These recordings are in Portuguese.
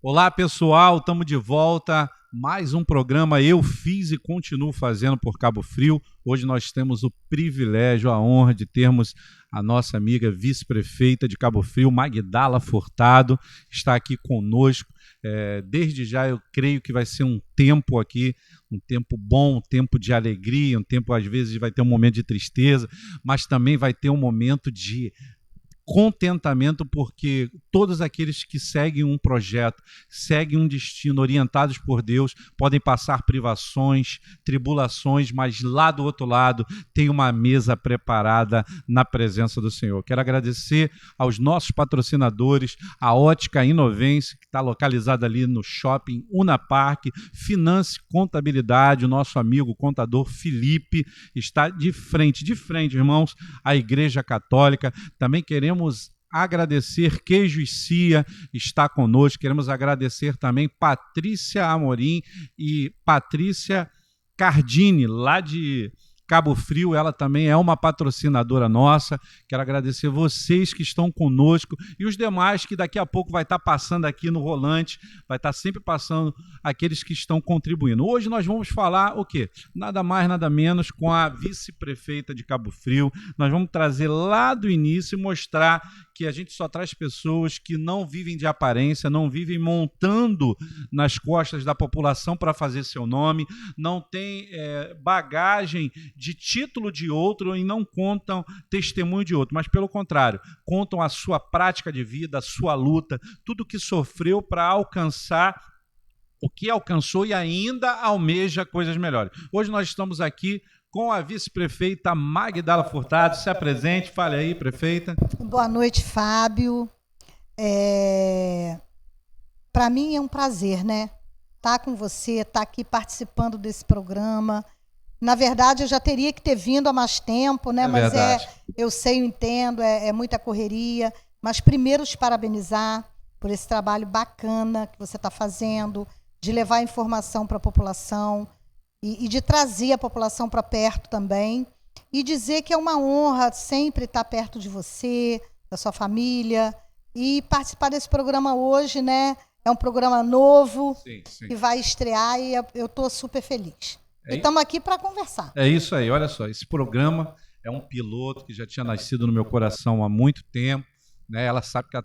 Olá, pessoal, estamos de volta. Mais um programa eu fiz e continuo fazendo por Cabo Frio. Hoje nós temos o privilégio, a honra de termos a nossa amiga vice-prefeita de Cabo Frio, Magdala Furtado, está aqui conosco. Desde já eu creio que vai ser um tempo aqui, um tempo bom, um tempo de alegria, um tempo às vezes vai ter um momento de tristeza, mas também vai ter um momento de contentamento, porque todos aqueles que seguem um projeto, seguem um destino, orientados por Deus, podem passar privações, tribulações, mas lá do outro lado tem uma mesa preparada na presença do Senhor. Quero agradecer aos nossos patrocinadores, a Ótica Inovense, que está localizada ali no shopping Unapark, Finance Contabilidade, o nosso amigo contador Felipe está de frente, irmãos, à Igreja Católica. Também queremos agradecer Queijo e Cia, está conosco. Queremos agradecer também Patrícia Amorim e Patrícia Cardini, lá de Cabo Frio, ela também é uma patrocinadora nossa. Quero agradecer vocês que estão conosco e os demais que daqui a pouco vai estar passando aqui no Rolante, vai estar sempre passando aqueles que estão contribuindo. Hoje nós vamos falar o quê? Nada mais, nada menos com a vice-prefeita de Cabo Frio. Nós vamos trazer lá do início e mostrar que a gente só traz pessoas que não vivem de aparência, não vivem montando nas costas da população para fazer seu nome, não tem bagagem de título de outro e não contam testemunho de outro, mas pelo contrário, contam a sua prática de vida, a sua luta, tudo que sofreu para alcançar o que alcançou e ainda almeja coisas melhores. Hoje nós estamos aqui com a vice-prefeita Magdala Furtado. Se apresente, fale aí, prefeita. Boa noite, Fábio. Para mim é um prazer, né? Estar com você, estar aqui participando desse programa. Na verdade, eu já teria que ter vindo há mais tempo, né? Mas eu sei, eu entendo, é muita correria. Mas primeiro te parabenizar por esse trabalho bacana que você está fazendo, de levar informação para a população e de trazer a população para perto também. E dizer que é uma honra sempre estar perto de você, da sua família. E participar desse programa hoje, né? É um programa novo, sim. Que vai estrear e eu estou super feliz. E estamos aqui para conversar. É isso aí, olha só, esse programa é um piloto que já tinha nascido no meu coração há muito tempo, né? Ela sabe que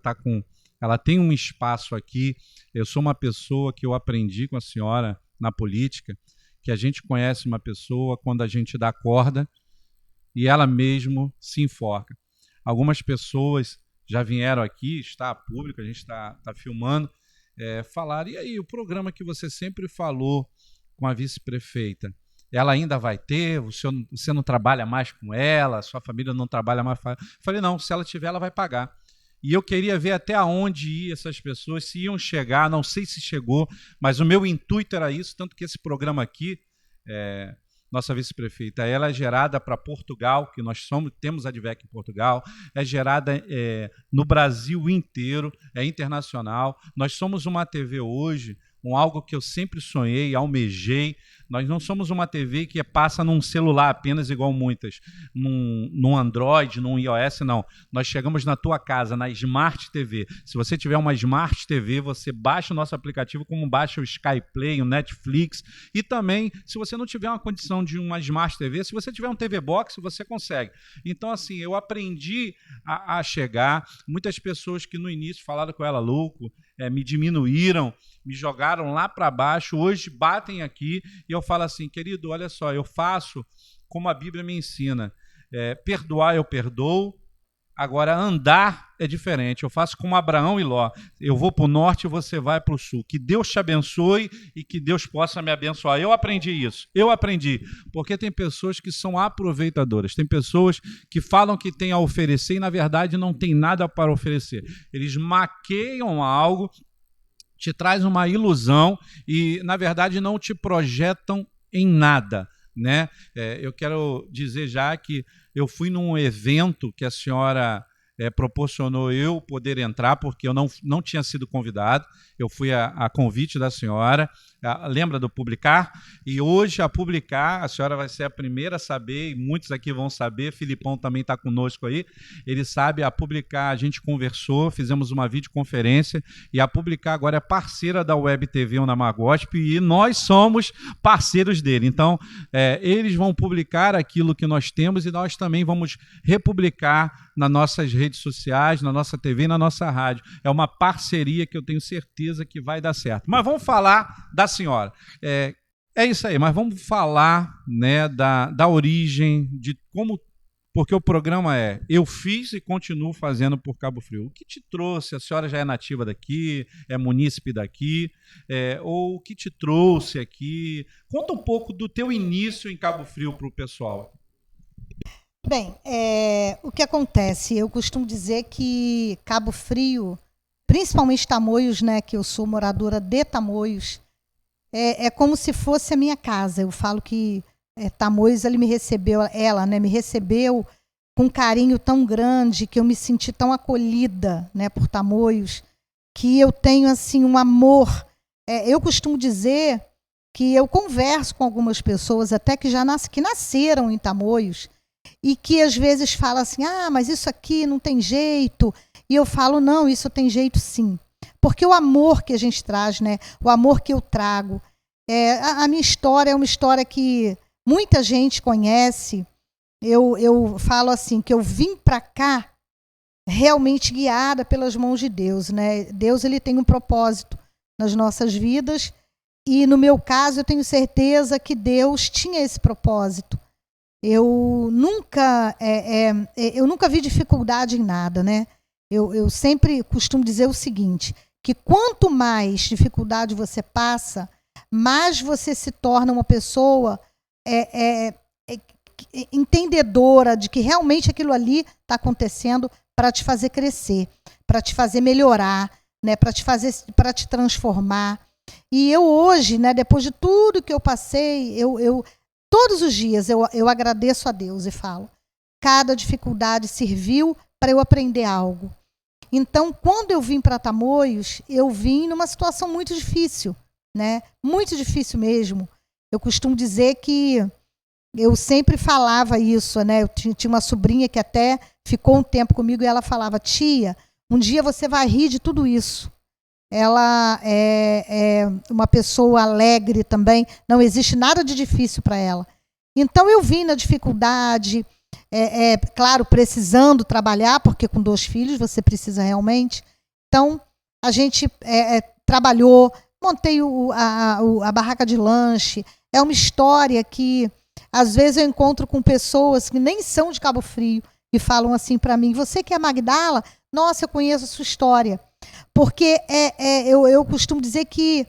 ela tem um espaço aqui. Eu sou uma pessoa que eu aprendi com a senhora na política, que a gente conhece uma pessoa quando a gente dá corda e ela mesmo se enforca. Algumas pessoas já vieram aqui, está público, a gente está filmando, falaram, e aí, o programa que você sempre falou com a vice-prefeita, ela ainda vai ter? Você não trabalha mais com ela? Sua família não trabalha mais? Falei, não, se ela tiver, ela vai pagar. E eu queria ver até onde iam essas pessoas, se iam chegar, não sei se chegou, mas o meu intuito era isso, tanto que esse programa aqui, nossa vice-prefeita, ela é gerada para Portugal, que nós temos a Advec em Portugal, é gerada no Brasil inteiro, é internacional. Nós somos uma TV hoje, algo que eu sempre sonhei, almejei. Nós não somos uma TV que passa num celular apenas igual muitas, num Android, num iOS, não. Nós chegamos na tua casa, na Smart TV. Se você tiver uma Smart TV, você baixa o nosso aplicativo, como baixa o Sky Play, o Netflix. E também, se você não tiver uma condição de uma Smart TV, se você tiver um TV Box, você consegue. Então, assim, eu aprendi a chegar. Muitas pessoas que no início falaram que eu era louco, me diminuíram, me jogaram lá para baixo, hoje batem aqui e eu falo assim, querido, olha só, eu faço como a Bíblia me ensina, perdoar eu perdoo, agora andar é diferente, eu faço como Abraão e Ló, eu vou para o norte e você vai para o sul, que Deus te abençoe e que Deus possa me abençoar. Eu aprendi isso, porque tem pessoas que são aproveitadoras, tem pessoas que falam que tem a oferecer e na verdade não tem nada para oferecer, eles maqueiam algo, te traz uma ilusão e na verdade não te projetam em nada, né? Eu quero dizer já que eu fui num evento que a senhora proporcionou eu poder entrar, porque eu não tinha sido convidado, eu fui a convite da senhora, lembra do Publicar? E hoje a Publicar, a senhora vai ser a primeira a saber, e muitos aqui vão saber, Filipão também está conosco aí, ele sabe, a Publicar, a gente conversou, fizemos uma videoconferência, e a Publicar agora é parceira da Web TV Unamagosp, e nós somos parceiros dele. Então, eles vão publicar aquilo que nós temos e nós também vamos republicar nas nossas redes sociais, na nossa TV e na nossa rádio. É uma parceria que eu tenho certeza que vai dar certo. Mas vamos falar da senhora. É isso aí, mas vamos falar, né, da origem, de como... Porque o programa eu fiz e continuo fazendo por Cabo Frio. O que te trouxe? A senhora já é nativa daqui, é munícipe daqui, ou o que te trouxe aqui? Conta um pouco do teu início em Cabo Frio para o pessoal. Bem, o que acontece? Eu costumo dizer que Cabo Frio, principalmente Tamoios, né, que eu sou moradora de Tamoios, é como se fosse a minha casa. Eu falo que Tamoios, ela me recebeu com um carinho tão grande, que eu me senti tão acolhida, né, por Tamoios, que eu tenho assim um amor. Eu costumo dizer que eu converso com algumas pessoas até que que nasceram em Tamoios e que às vezes falam assim, mas isso aqui não tem jeito. E eu falo, não, isso tem jeito sim. Porque o amor que a gente traz, né, o amor que eu trago, a minha história é uma história que muita gente conhece. Eu falo assim, que eu vim para cá realmente guiada pelas mãos de Deus, né? Deus, ele tem um propósito nas nossas vidas e, no meu caso, eu tenho certeza que Deus tinha esse propósito. Eu nunca vi dificuldade em nada, né? Eu sempre costumo dizer o seguinte, que quanto mais dificuldade você passa, mais você se torna uma pessoa entendedora de que realmente aquilo ali está acontecendo para te fazer crescer, para te fazer melhorar, né, para te transformar. E eu hoje, né, depois de tudo que eu passei, todos os dias eu agradeço a Deus e falo, cada dificuldade serviu para eu aprender algo. Então, quando eu vim para Tamoios, eu vim numa situação muito difícil, né? Muito difícil mesmo. Eu costumo dizer que eu sempre falava isso, né? Eu tinha uma sobrinha que até ficou um tempo comigo e ela falava, tia, um dia você vai rir de tudo isso. Ela é uma pessoa alegre também, não existe nada de difícil para ela. Então eu vim na dificuldade, claro, precisando trabalhar, porque com 2 filhos você precisa realmente. Então a gente trabalhou, montei a barraca de lanche. É uma história que às vezes eu encontro com pessoas que nem são de Cabo Frio e falam assim para mim, você que é Magdala? Nossa, eu conheço a sua história. Porque eu costumo dizer que,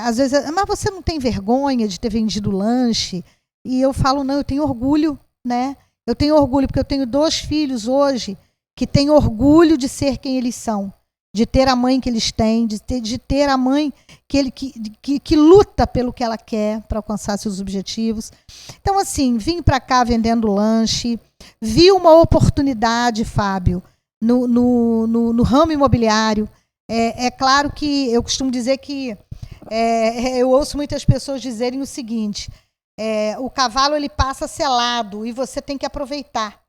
às vezes, mas você não tem vergonha de ter vendido lanche? E eu falo, não, eu tenho orgulho, né? Eu tenho orgulho, porque eu tenho 2 filhos hoje que têm orgulho de ser quem eles são, de ter a mãe que eles têm, de ter a mãe que luta pelo que ela quer para alcançar seus objetivos. Então, assim, vim para cá vendendo lanche, vi uma oportunidade, Fábio, no ramo imobiliário. É claro que eu costumo dizer que eu ouço muitas pessoas dizerem o seguinte, o cavalo ele passa selado e você tem que aproveitar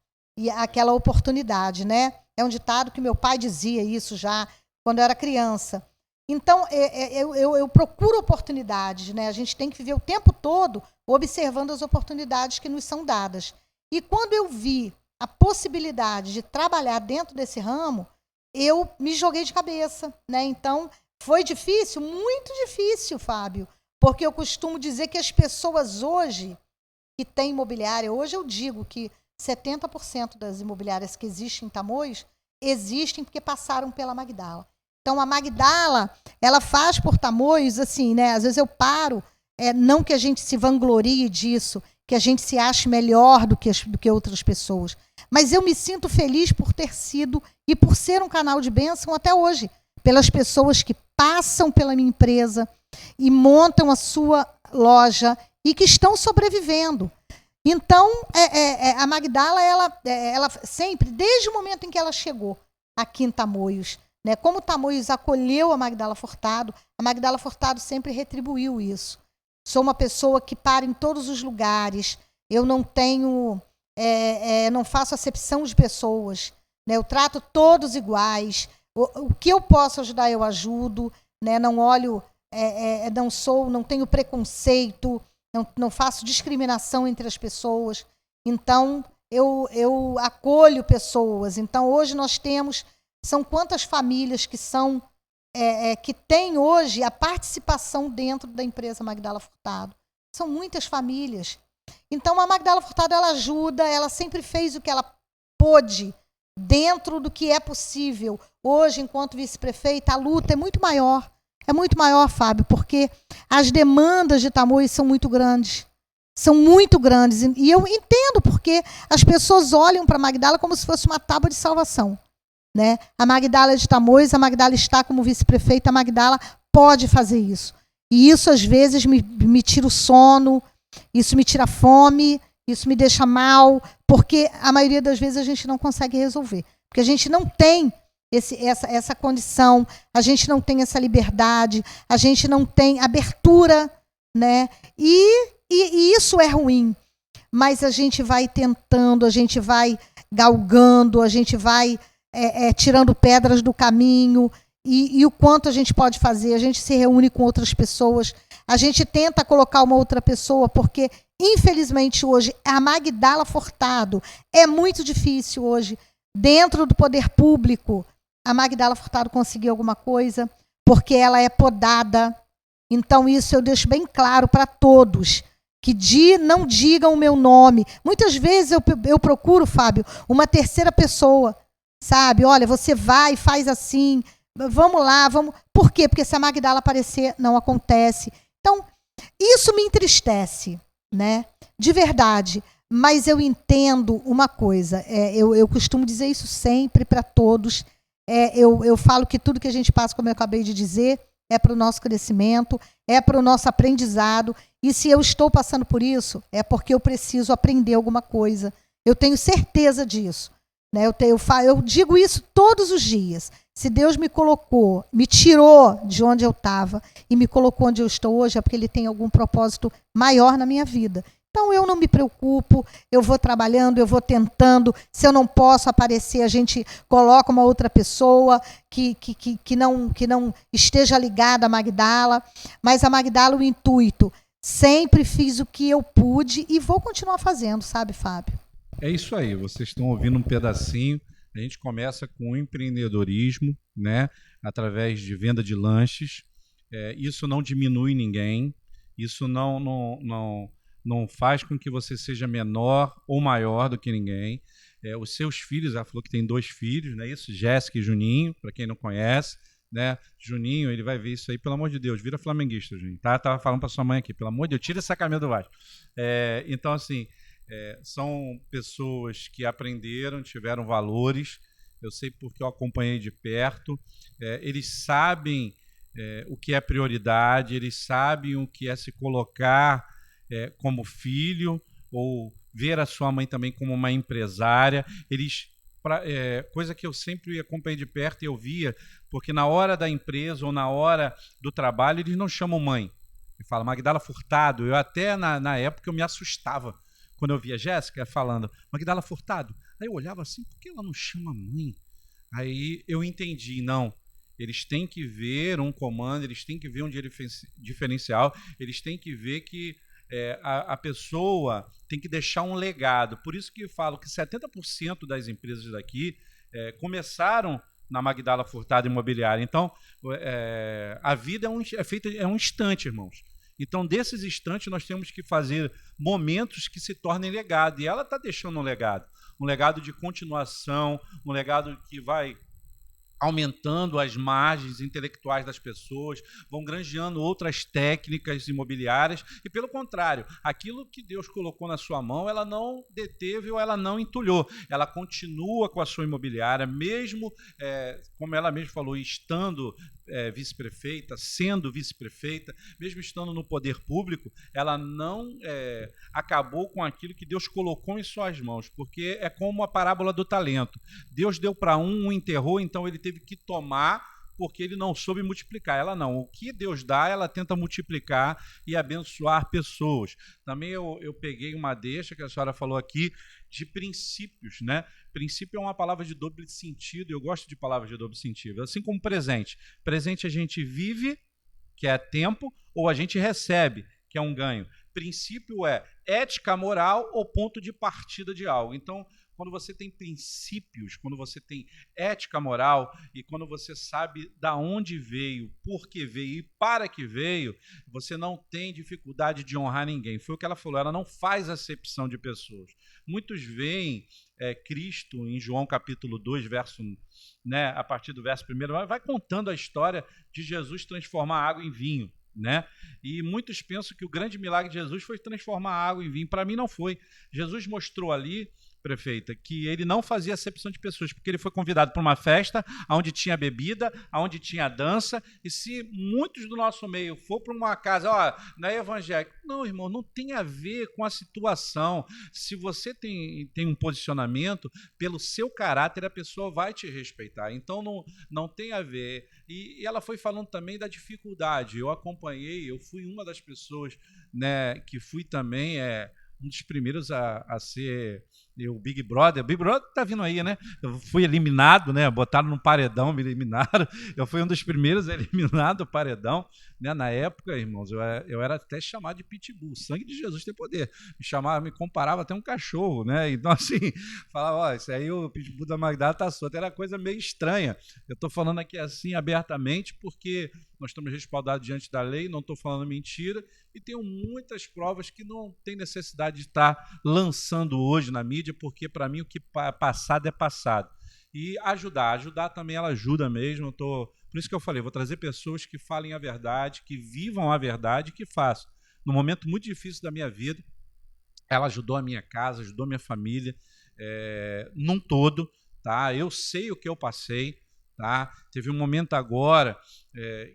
aquela oportunidade, né? É um ditado que meu pai dizia isso já quando eu era criança. Então, eu procuro oportunidades, né? A gente tem que viver o tempo todo observando as oportunidades que nos são dadas. E quando eu vi a possibilidade de trabalhar dentro desse ramo, eu me joguei de cabeça, né? Então, foi difícil, muito difícil, Fábio, porque eu costumo dizer que as pessoas hoje que têm imobiliária, hoje eu digo que 70% das imobiliárias que existem em Tamoios existem porque passaram pela Magdala. Então, a Magdala, ela faz por Tamoios, assim, né? Às vezes eu paro, não que a gente se vanglorie disso, que a gente se ache melhor do que outras pessoas, mas eu me sinto feliz por ter sido e por ser um canal de bênção até hoje, pelas pessoas que passam pela minha empresa e montam a sua loja e que estão sobrevivendo. Então, a Magdala, ela sempre, desde o momento em que ela chegou aqui em Tamoios, né, como Tamoios acolheu a Magdala Furtado sempre retribuiu isso. Sou uma pessoa que para em todos os lugares, eu não tenho, não faço acepção de pessoas, né, eu trato todos iguais, o que eu posso ajudar eu ajudo, né, não olho, não tenho preconceito, não faço discriminação entre as pessoas. Então, eu acolho pessoas. Então, hoje nós temos, são quantas famílias que são, que têm hoje a participação dentro da empresa Magdala Furtado. São muitas famílias. Então, a Magdala Furtado, ela ajuda, ela sempre fez o que ela pôde, dentro do que é possível. Hoje, enquanto vice-prefeita, a luta é muito maior. É muito maior, Fábio, porque as demandas de Tamoios são muito grandes. São muito grandes. E eu entendo porque as pessoas olham para a Magdala como se fosse uma tábua de salvação, né? A Magdala é de Tamoios, a Magdala está como vice-prefeita, a Magdala pode fazer isso. E isso, às vezes, me tira o sono, isso me tira a fome, isso me deixa mal, porque a maioria das vezes a gente não consegue resolver. Porque a gente não tem essa condição, a gente não tem essa liberdade, a gente não tem abertura, né? E isso é ruim, mas a gente vai tentando, a gente vai galgando, a gente vai tirando pedras do caminho, e o quanto a gente pode fazer, a gente se reúne com outras pessoas, a gente tenta colocar uma outra pessoa, porque, infelizmente, hoje, a Magdala Furtado é muito difícil hoje, dentro do poder público, a Magdala Furtado conseguir alguma coisa, porque ela é podada. Então, isso eu deixo bem claro para todos, que não digam o meu nome. Muitas vezes eu procuro, Fábio, uma terceira pessoa, sabe? Olha, você vai, faz assim, vamos lá, vamos... Por quê? Porque se a Magdala aparecer, não acontece. Então, isso me entristece, né? De verdade. Mas eu entendo uma coisa, eu costumo dizer isso sempre para todos, eu falo que tudo que a gente passa, como eu acabei de dizer, é para o nosso crescimento, é para o nosso aprendizado, e se eu estou passando por isso, é porque eu preciso aprender alguma coisa. Eu tenho certeza disso, né? Eu digo isso todos os dias. Se Deus me colocou, me tirou de onde eu estava e me colocou onde eu estou hoje, é porque Ele tem algum propósito maior na minha vida. Então, eu não me preocupo, eu vou trabalhando, eu vou tentando. Se eu não posso aparecer, a gente coloca uma outra pessoa que não esteja ligada à Magdala. Mas a Magdala, o intuito, sempre fiz o que eu pude e vou continuar fazendo, sabe, Fábio? É isso aí, vocês estão ouvindo um pedacinho. A gente começa com o empreendedorismo, né, através de venda de lanches. Isso não diminui ninguém, isso não faz com que você seja menor ou maior do que ninguém. Os seus filhos, ela falou que tem 2 filhos, não é isso? Jéssica e Juninho, para quem não conhece, né? Juninho, ele vai ver isso aí, pelo amor de Deus, vira flamenguista, Juninho, tá? Tava falando para sua mãe aqui, pelo amor de Deus, tira essa camisa do Vasco. Então, assim, são pessoas que aprenderam, tiveram valores, eu sei porque eu acompanhei de perto, eles sabem o que é prioridade, eles sabem o que é se colocar como filho, ou ver a sua mãe também como uma empresária. Coisa que eu sempre acompanhei de perto e eu via, porque na hora da empresa ou na hora do trabalho eles não chamam mãe, ele fala Magdala Furtado. Eu até na época eu me assustava quando eu via Jéssica falando Magdala Furtado, aí eu olhava assim, por que ela não chama mãe? Aí eu entendi, não, eles têm que ver um comando, eles têm que ver um diferencial, eles têm que ver que a pessoa tem que deixar um legado. Por isso que eu falo que 70% das empresas daqui começaram na Magdala Furtado Imobiliária. Então, a vida é um instante, irmãos. Então, desses instantes, nós temos que fazer momentos que se tornem legado. E ela está deixando um legado de continuação, um legado que vai aumentando as margens intelectuais das pessoas, vão granjeando outras técnicas imobiliárias e, pelo contrário, aquilo que Deus colocou na sua mão, ela não deteve ou ela não entulhou, ela continua com a sua imobiliária, mesmo, como ela mesma falou, estando vice-prefeita, sendo vice-prefeita, mesmo estando no poder público, ela não acabou com aquilo que Deus colocou em suas mãos, porque é como a parábola do talento. Deus deu para um enterrou, então ele teve que tomar, porque ele não soube multiplicar. Ela não. O que Deus dá, ela tenta multiplicar e abençoar pessoas. Também eu peguei uma deixa que a senhora falou aqui de princípios, né? Princípio é uma palavra de duplo sentido, eu gosto de palavras de duplo sentido. Assim como presente. Presente a gente vive, que é tempo, ou a gente recebe, que é um ganho. Princípio é ética, moral ou ponto de partida de algo. Então, quando você tem princípios, quando você tem ética moral e quando você sabe da onde veio, por que veio e para que veio, você não tem dificuldade de honrar ninguém. Foi o que ela falou, ela não faz acepção de pessoas. Muitos veem Cristo em João capítulo 2, verso, né, a partir do verso 1, vai contando a história de Jesus transformar água em vinho. Né? E muitos pensam que o grande milagre de Jesus foi transformar a água em vinho. Para mim não foi. Jesus mostrou ali, prefeita, que ele não fazia acepção de pessoas, porque ele foi convidado para uma festa onde tinha bebida, onde tinha dança, e se muitos do nosso meio for para uma casa, não é evangélico, não, irmão, não tem a ver com a situação. Se você tem um posicionamento, pelo seu caráter, a pessoa vai te respeitar, então não tem a ver. E ela foi falando também da dificuldade. Eu acompanhei, eu fui uma das pessoas, né, que fui também um dos primeiros a ser o Big Brother. O Big Brother tá vindo aí, né? Eu fui eliminado, né? Botaram no paredão, me eliminaram. Eu fui um dos primeiros a eliminar do paredão, né? Na época, irmãos, eu era até chamado de pitbull. O sangue de Jesus tem poder. Me comparava até um cachorro, né? Então, assim, falava, isso aí o pitbull da Magda tá solto. Era coisa meio estranha. Eu tô falando aqui assim abertamente porque nós estamos respaldados diante da lei, não estou falando mentira, e tenho muitas provas que não tem necessidade de estar lançando hoje na mídia, porque para mim o que é passado é passado. E ajudar também, ela ajuda mesmo. Por isso que eu falei, vou trazer pessoas que falem a verdade, que vivam a verdade, que façam. Num momento muito difícil da minha vida, ela ajudou a minha casa, ajudou a minha família, num todo, tá? Eu sei o que eu passei. Tá? Teve um momento agora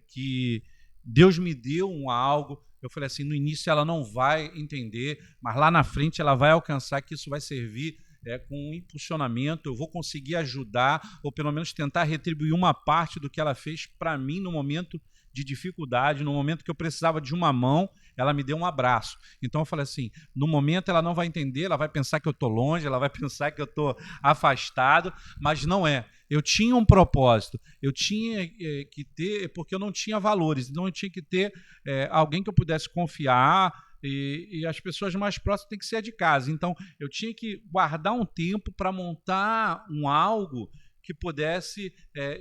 que Deus me deu algo, eu falei assim, no início ela não vai entender, mas lá na frente ela vai alcançar, que isso vai servir com um impulsionamento, eu vou conseguir ajudar, ou pelo menos tentar retribuir uma parte do que ela fez para mim no momento de dificuldade, no momento que eu precisava de uma mão, ela me deu um abraço. Então eu falei assim, no momento ela não vai entender, ela vai pensar que eu estou longe, ela vai pensar que eu estou afastado, mas não é. Eu tinha um propósito, eu tinha que ter, porque eu não tinha valores, então eu tinha que ter alguém que eu pudesse confiar, e as pessoas mais próximas têm que ser de casa. Então eu tinha que guardar um tempo para montar algo que pudesse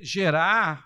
gerar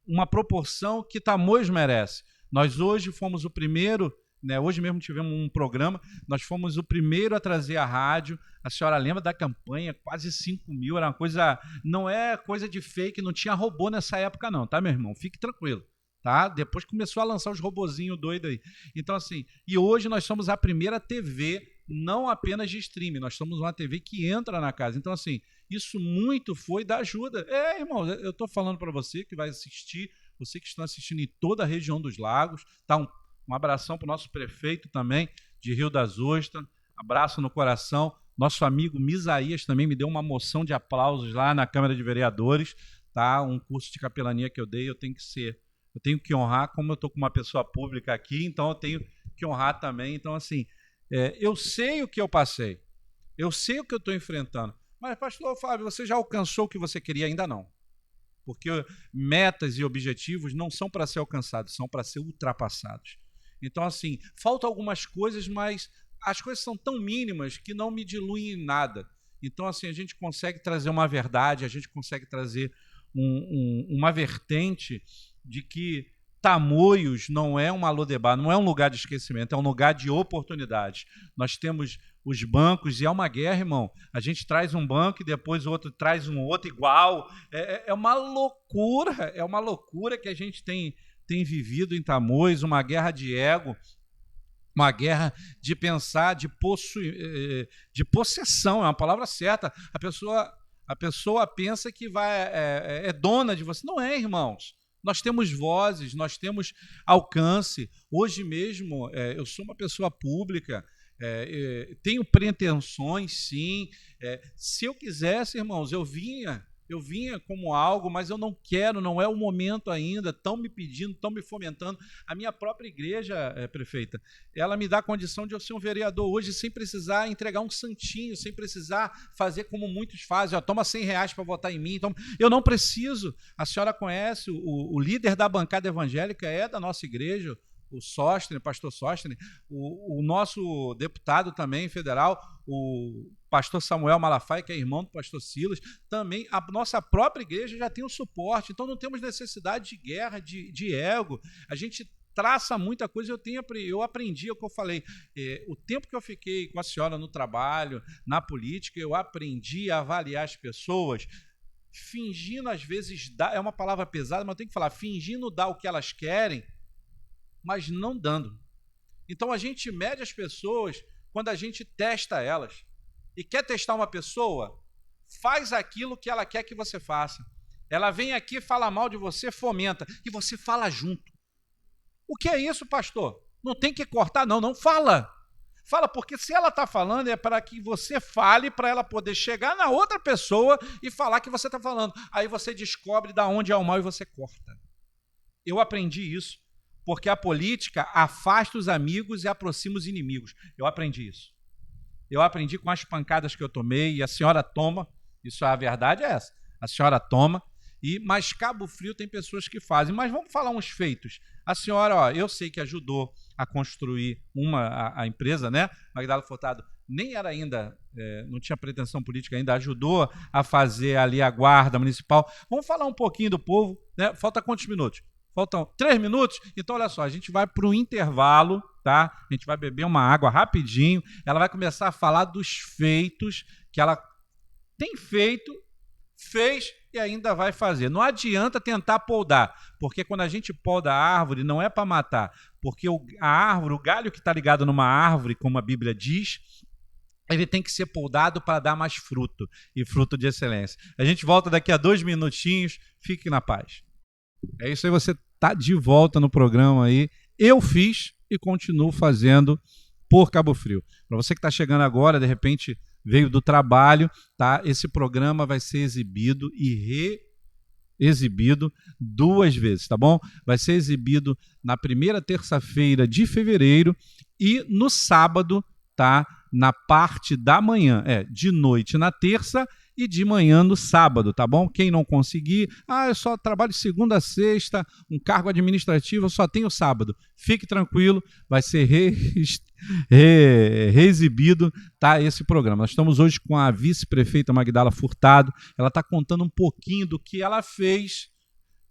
uma proporção que Tamoios merece. Nós hoje fomos o primeiro, né, hoje mesmo tivemos um programa, nós fomos o primeiro a trazer a rádio. A senhora lembra da campanha? Quase 5 mil, era uma coisa, não é coisa de fake, não tinha robô nessa época não, tá, meu irmão? Fique tranquilo. Tá? Depois começou a lançar os robozinhos doidos aí. Então, assim, e hoje nós somos a primeira TV, não apenas de streaming, nós somos uma TV que entra na casa. Então, assim, isso muito foi da ajuda. Irmão, eu estou falando para você que vai assistir, você que está assistindo em toda a região dos lagos, tá? Um abração para o nosso prefeito também, de Rio das Ostras, abraço no coração. Nosso amigo Misaías também me deu uma moção de aplausos lá na Câmara de Vereadores, tá? Um curso de capelania que eu dei, eu tenho que honrar, como eu estou com uma pessoa pública aqui, então eu tenho que honrar também. Então, assim, eu sei o que eu passei, eu sei o que eu estou enfrentando, mas, pastor Fábio, você já alcançou o que você queria? Ainda não. Porque metas e objetivos não são para ser alcançados, são para ser ultrapassados. Então, assim, faltam algumas coisas, mas as coisas são tão mínimas que não me diluem em nada. Então, assim, a gente consegue trazer uma verdade, a gente consegue trazer uma vertente de que Tamoios não é uma Lodebar, não é um lugar de esquecimento, é um lugar de oportunidades. Nós temos os bancos e é uma guerra, irmão. A gente traz um banco e depois o outro traz um outro igual. É uma loucura que a gente tem vivido em Tamoios, uma guerra de ego, uma guerra de pensar, de possessão, é uma palavra certa. A pessoa pensa que é dona de você. Não é, irmãos. Nós temos vozes, nós temos alcance. Hoje mesmo, eu sou uma pessoa pública, tenho pretensões, sim. Se eu quisesse, irmãos, eu vinha como algo, mas eu não quero, não é o momento ainda. Estão me pedindo, estão me fomentando. A minha própria igreja, prefeita, ela me dá a condição de eu ser um vereador hoje sem precisar entregar um santinho, sem precisar fazer como muitos fazem, toma R$100 para votar em mim. Então, eu não preciso. A senhora conhece, o líder da bancada evangélica é da nossa igreja, o Sóstenes, pastor Sóstenes, o nosso deputado também federal, o pastor Samuel Malafaia, que é irmão do pastor Silas, também a nossa própria igreja já tem o suporte, então não temos necessidade de guerra, de ego. A gente traça muita coisa. Eu aprendi o que eu falei, o tempo que eu fiquei com a senhora no trabalho, na política, eu aprendi a avaliar as pessoas, fingindo às vezes dar, é uma palavra pesada, mas eu tenho que falar, fingindo dar o que elas querem, mas não dando. Então a gente mede as pessoas quando a gente testa elas. E quer testar uma pessoa? Faz aquilo que ela quer que você faça. Ela vem aqui, fala mal de você, fomenta, e você fala junto. O que é isso, pastor? Não tem que cortar, não fala. Fala, porque se ela está falando é para que você fale, para ela poder chegar na outra pessoa e falar que você está falando. Aí você descobre de onde é o mal e você corta. Eu aprendi isso. Porque a política afasta os amigos e aproxima os inimigos. Eu aprendi isso. Eu aprendi com as pancadas que eu tomei, e a senhora toma, isso a verdade é essa. A senhora toma, mas Cabo Frio tem pessoas que fazem. Mas vamos falar uns feitos. A senhora, eu sei que ajudou a construir a empresa, né? Magdala Furtado nem era ainda, não tinha pretensão política ainda, ajudou a fazer ali a guarda municipal. Vamos falar um pouquinho do povo, né? Falta quantos minutos? Faltam 3 minutos? Então, olha só, a gente vai para o intervalo, tá? A gente vai beber uma água rapidinho. Ela vai começar a falar dos feitos que ela tem feito, fez e ainda vai fazer. Não adianta tentar podar, porque quando a gente poda a árvore, não é para matar, porque a árvore, o galho que está ligado numa árvore, como a Bíblia diz, ele tem que ser podado para dar mais fruto, e fruto de excelência. A gente volta daqui a 2 minutinhos. Fique na paz. É isso aí, você está de volta no programa aí. Eu fiz e continuo fazendo por Cabo Frio. Para você que está chegando agora, de repente veio do trabalho, tá? Esse programa vai ser exibido e reexibido 2 vezes, tá bom? Vai ser exibido na primeira terça-feira de fevereiro e no sábado, tá? Na parte da manhã, de noite na terça e de manhã no sábado, tá bom? Quem não conseguir, eu só trabalho de segunda a sexta, um cargo administrativo, eu só tenho sábado. Fique tranquilo, vai ser reexibido, tá? Esse programa. Nós estamos hoje com a vice-prefeita Magdala Furtado, ela está contando um pouquinho do que ela fez,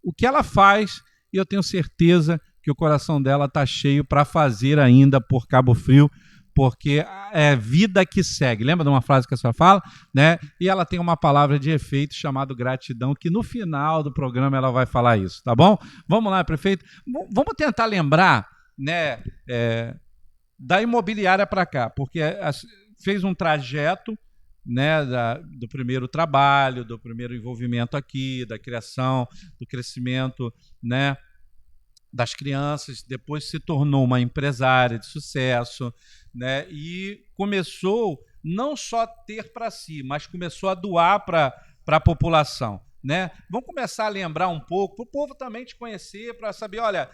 o que ela faz, e eu tenho certeza que o coração dela está cheio para fazer ainda por Cabo Frio, porque é vida que segue. Lembra de uma frase que a senhora fala? Né? E ela tem uma palavra de efeito chamada gratidão, que no final do programa ela vai falar isso, tá bom? Vamos lá, prefeito. Vamos tentar lembrar, né, da imobiliária para cá, porque fez um trajeto, né, do primeiro trabalho, do primeiro envolvimento aqui, da criação, do crescimento, né, das crianças, depois se tornou uma empresária de sucesso, né? E começou não só a ter para si, mas começou a doar para a população, né? Vamos começar a lembrar um pouco, para o povo também te conhecer, para saber, olha,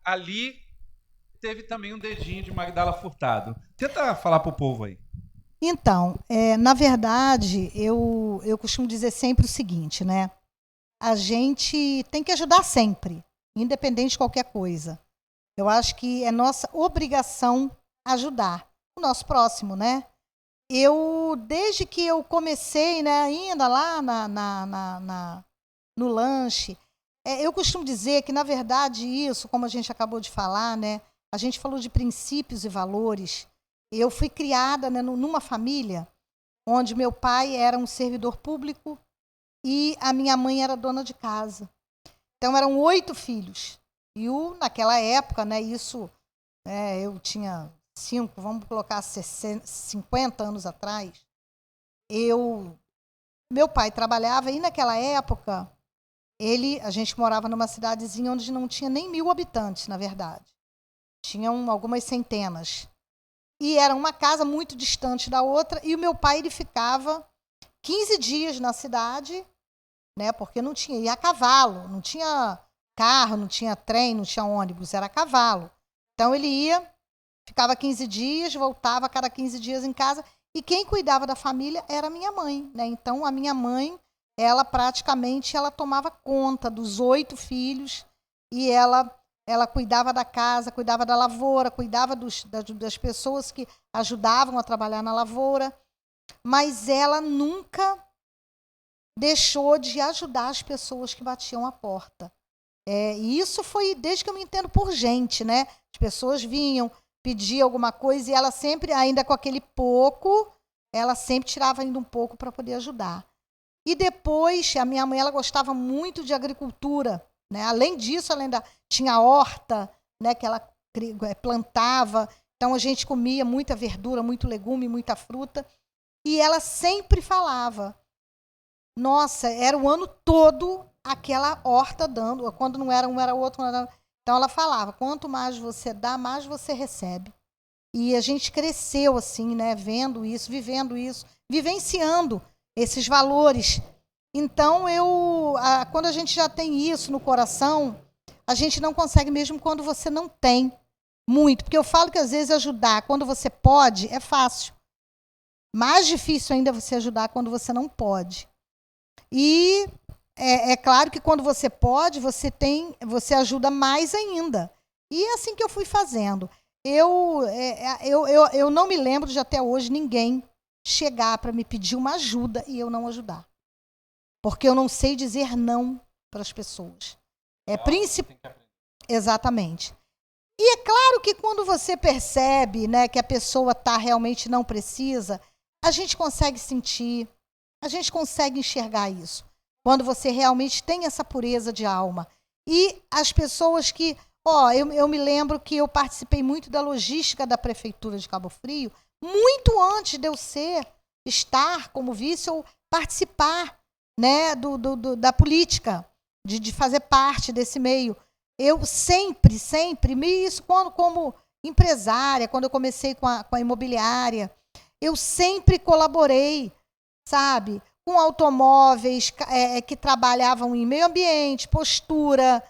ali teve também um dedinho de Magdala Furtado. Tenta falar para o povo aí. Então, na verdade, eu costumo dizer sempre o seguinte, né? A gente tem que ajudar sempre, independente de qualquer coisa. Eu acho que é nossa obrigação ajudar o nosso próximo, né? Desde que eu comecei, né, ainda lá no lanche, eu costumo dizer que, na verdade, isso, como a gente acabou de falar, né, a gente falou de princípios e valores. Eu fui criada, né, numa família onde meu pai era um servidor público e a minha mãe era dona de casa. Então, eram 8 filhos. E naquela época, né, eu tinha 5, vamos colocar 50 anos atrás, meu pai trabalhava e naquela época, a gente morava numa cidadezinha onde não tinha nem 1000 habitantes, na verdade. Tinham algumas centenas. E era uma casa muito distante da outra, e o meu pai ele ficava 15 dias na cidade, né, porque não tinha, ia a cavalo, não tinha carro, não tinha trem, não tinha ônibus, era a cavalo. Então ele ia, ficava 15 dias, voltava a cada 15 dias em casa, e quem cuidava da família era a minha mãe, né? Então a minha mãe, ela tomava conta dos 8 filhos, e ela cuidava da casa, cuidava da lavoura, cuidava das pessoas que ajudavam a trabalhar na lavoura, mas ela nunca deixou de ajudar as pessoas que batiam a porta. E isso foi desde que eu me entendo por gente, né? As pessoas vinham, pediam alguma coisa e ela sempre, ainda com aquele pouco, ela sempre tirava ainda um pouco para poder ajudar. E depois, a minha mãe ela gostava muito de agricultura, né? Além disso, tinha horta, né, que ela plantava. Então, a gente comia muita verdura, muito legume, muita fruta. E ela sempre falava, nossa, era o ano todo aquela horta dando. Quando não era um, era outro. Então, ela falava, quanto mais você dá, mais você recebe. E a gente cresceu assim, né, vendo isso, vivendo isso, vivenciando esses valores. Então, quando a gente já tem isso no coração, a gente não consegue mesmo quando você não tem muito. Porque eu falo que, às vezes, ajudar quando você pode é fácil. Mais difícil ainda é você ajudar quando você não pode. E é claro que quando você pode, você ajuda mais ainda. E é assim que eu fui fazendo. Eu não me lembro de até hoje ninguém chegar para me pedir uma ajuda e eu não ajudar. Porque eu não sei dizer não para as pessoas. Exatamente. E é claro que quando você percebe, né, que a pessoa realmente não precisa, a gente consegue sentir, a gente consegue enxergar isso. Quando você realmente tem essa pureza de alma. E as pessoas que... eu me lembro que eu participei muito da logística da Prefeitura de Cabo Frio, muito antes de eu estar como vice ou participar, né, da política, de fazer parte desse meio. Eu sempre, isso como empresária, quando eu comecei com a imobiliária, eu sempre colaborei, sabe, com automóveis que trabalhavam em meio ambiente, postura,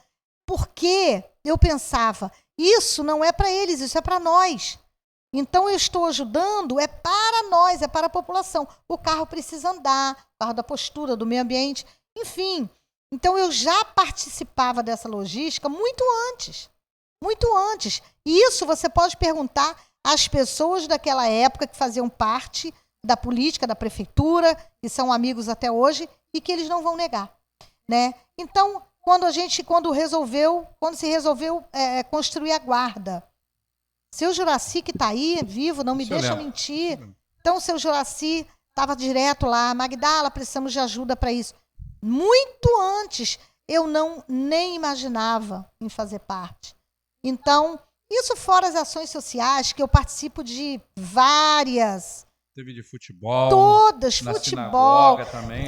porque eu pensava, isso não é para eles, isso é para nós. Então, eu estou ajudando, é para nós, é para a população. O carro precisa andar, o carro da postura, do meio ambiente, enfim. Então, eu já participava dessa logística muito antes. Muito antes. E isso você pode perguntar às pessoas daquela época que faziam parte da política da prefeitura, que são amigos até hoje, e que eles não vão negar, né? Então, quando se resolveu construir a guarda, seu Juraci, que está aí, vivo, não me deixa mentir. Então, o seu Juraci estava direto lá, Magdala, precisamos de ajuda para isso. Muito antes, eu nem imaginava em fazer parte. Então, isso fora as ações sociais, que eu participo de várias. Teve de futebol. Todas, na futebol. Também,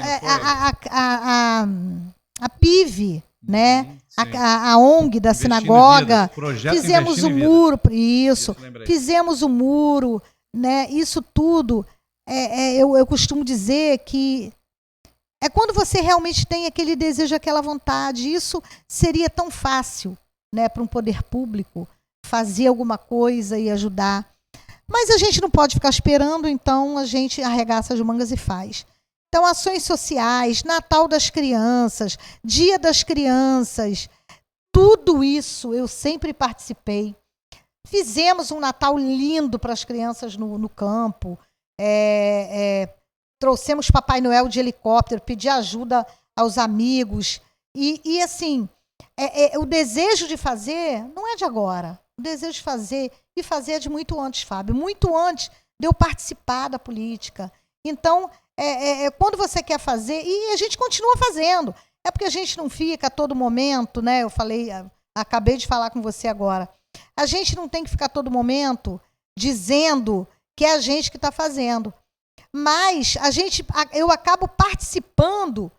a PIV, né? A ONG da sinagoga. Fizemos o muro, isso. Fizemos o muro, né? Isso tudo. Eu costumo dizer que é quando você realmente tem aquele desejo, aquela vontade. Isso seria tão fácil, né, para um poder público fazer alguma coisa e ajudar. Mas a gente não pode ficar esperando, então a gente arregaça as mangas e faz. Então, ações sociais, Natal das Crianças, Dia das Crianças, tudo isso eu sempre participei. Fizemos um Natal lindo para as crianças no campo. Trouxemos Papai Noel de helicóptero, pedi ajuda aos amigos. E assim, o desejo de fazer não é de agora. O desejo de fazer, e fazer é de muito antes, Fábio. Muito antes de eu participar da política. Então, quando você quer fazer, e a gente continua fazendo. É porque a gente não fica a todo momento, né? Eu acabei de falar com você agora. A gente não tem que ficar a todo momento dizendo que é a gente que está fazendo. Mas eu acabo participando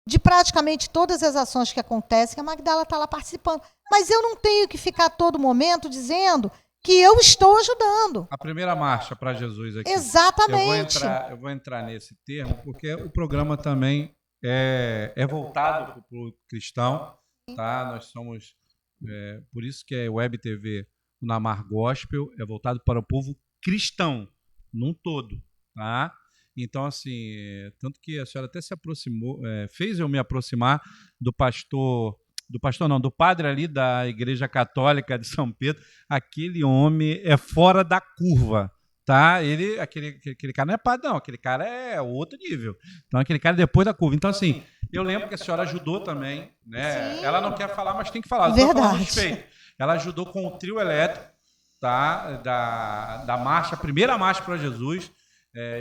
de praticamente todas as ações que acontecem, que a Magdala está lá participando. Mas eu não tenho que ficar a todo momento dizendo que eu estou ajudando. A primeira marcha para Jesus aqui. Exatamente. Eu vou entrar nesse termo, porque o programa também é voltado para o cristão. Tá? Nós somos... por isso que é Web TV Unamar Gospel, é voltado para o povo cristão, num todo. Tá? Então, assim, tanto que a senhora até se aproximou, fez eu me aproximar do padre ali da Igreja Católica de São Pedro. Aquele homem é fora da curva, tá? Aquele cara não é padre, não, aquele cara é outro nível. Então, aquele cara é depois da curva. Então, assim, eu lembro que a senhora ajudou também, né? Sim. Ela não quer falar, mas tem que falar. Verdade. Ela ajudou com o trio elétrico, tá? Da marcha, a primeira marcha para Jesus.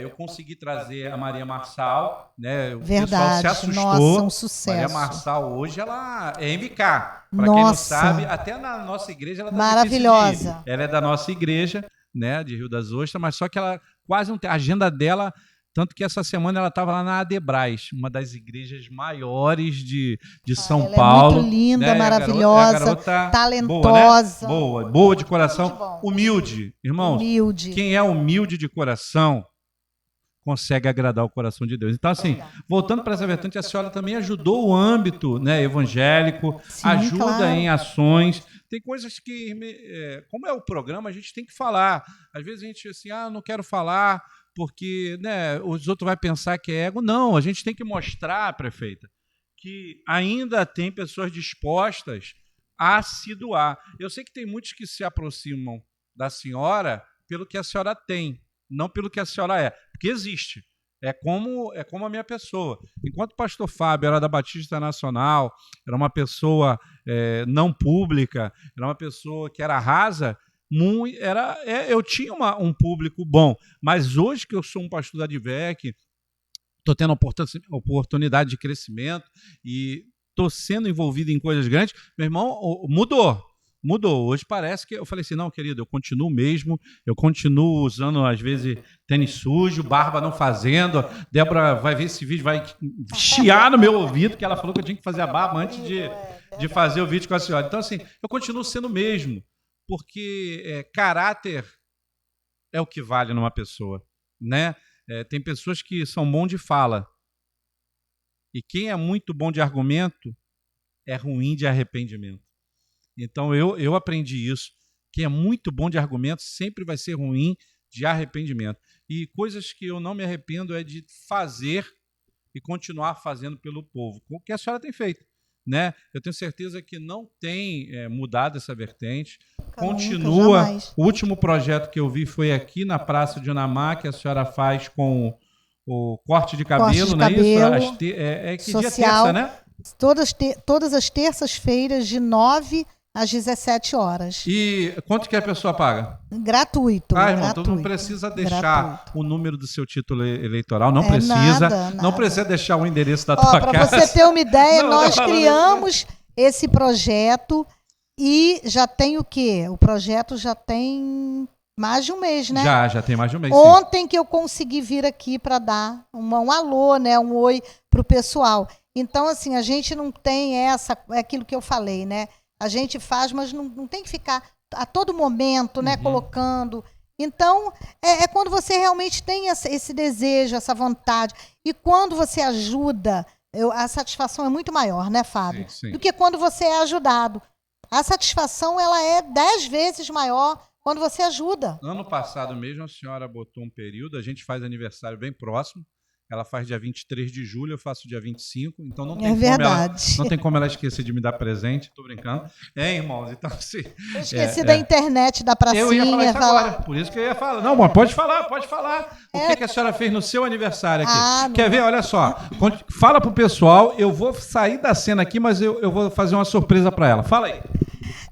Eu consegui trazer a Maria Marçal, né? O Verdade. pessoal se assustou. Nossa, um sucesso. Maria Marçal hoje ela é MK. Para quem não sabe, até na nossa igreja ela tá maravilhosa. Ela é da nossa igreja, né? De Rio das Ostras, mas só que ela quase não tem a agenda dela. Tanto que essa semana ela estava lá na Adebras, uma das igrejas maiores de São Paulo. É muito linda, né? Maravilhosa, talentosa. Boa, né? Boa de coração, humilde. Irmãos, quem é humilde de coração consegue agradar o coração de Deus. Então, assim, voltando para essa vertente, a senhora também ajudou o âmbito, né, evangélico, sim, ajuda claro. Em ações. Tem coisas que, como é o programa, a gente tem que falar. Às vezes a gente, assim, não quero falar porque, né, os outros vão pensar que é ego. Não, a gente tem que mostrar, prefeita, que ainda tem pessoas dispostas a se doar. Eu sei que tem muitos que se aproximam da senhora pelo que a senhora tem, não pelo que a senhora é, porque existe. É como a minha pessoa. Enquanto o pastor Fábio era da Batista Nacional, era uma pessoa não pública, era uma pessoa que era rasa, eu tinha um público bom. Mas hoje que eu sou um pastor da Advec, estou tendo oportunidade de crescimento e estou sendo envolvido em coisas grandes, meu irmão, mudou. Hoje parece que eu falei assim, não, querido, eu continuo mesmo, eu continuo usando, às vezes, tênis sujo, barba não fazendo. Débora vai ver esse vídeo, vai chiar no meu ouvido, que ela falou que eu tinha que fazer a barba antes de fazer o vídeo com a senhora. Então, assim, eu continuo sendo o mesmo, porque caráter é o que vale numa pessoa, né? Tem pessoas que são bons de fala, e quem é muito bom de argumento é ruim de arrependimento. Então, eu aprendi isso. Quem é muito bom de argumento sempre vai ser ruim de arrependimento. E coisas que eu não me arrependo é de fazer e continuar fazendo pelo povo, o que a senhora tem feito, né? Eu tenho certeza que não tem mudado essa vertente. Continua. O último projeto que eu vi foi aqui na Praça de Unamar, que a senhora faz com o corte de cabelo, não é isso? Que social, dia terça, né? Todas as terças-feiras, de 9 às 17 horas. E quanto que a pessoa paga? Gratuito. Irmão, gratuito, tu não precisa deixar o número do seu título eleitoral, não precisa. Nada. Não precisa deixar o endereço da tua casa. Para você ter uma ideia, nós criamos esse projeto e já tem o quê? O projeto já tem mais de um mês, né? Já tem mais de um mês. Ontem sim. Que eu consegui vir aqui para dar um alô, né? Um oi para o pessoal. Então, assim, a gente não tem aquilo que eu falei, né? A gente faz, mas não tem que ficar a todo momento, né, colocando. Então, é quando você realmente tem esse desejo, essa vontade. E quando você ajuda, a satisfação é muito maior, né, Fábio? Sim. Do que quando você é ajudado. A satisfação ela é 10 vezes maior quando você ajuda. Ano passado mesmo, a senhora botou um período, a gente faz aniversário bem próximo, Ela faz dia 23 de julho, eu faço dia 25, então não tem como ela esquecer de me dar presente, tô brincando. Irmãos, então assim... Eu esqueci da internet, da pracinha. Eu ia falar isso agora, por isso que eu ia falar. Não, mas pode falar. O que a senhora fez no seu aniversário aqui? Quer ver? Olha só, fala pro pessoal, eu vou sair da cena aqui, mas eu vou fazer uma surpresa para ela. Fala aí.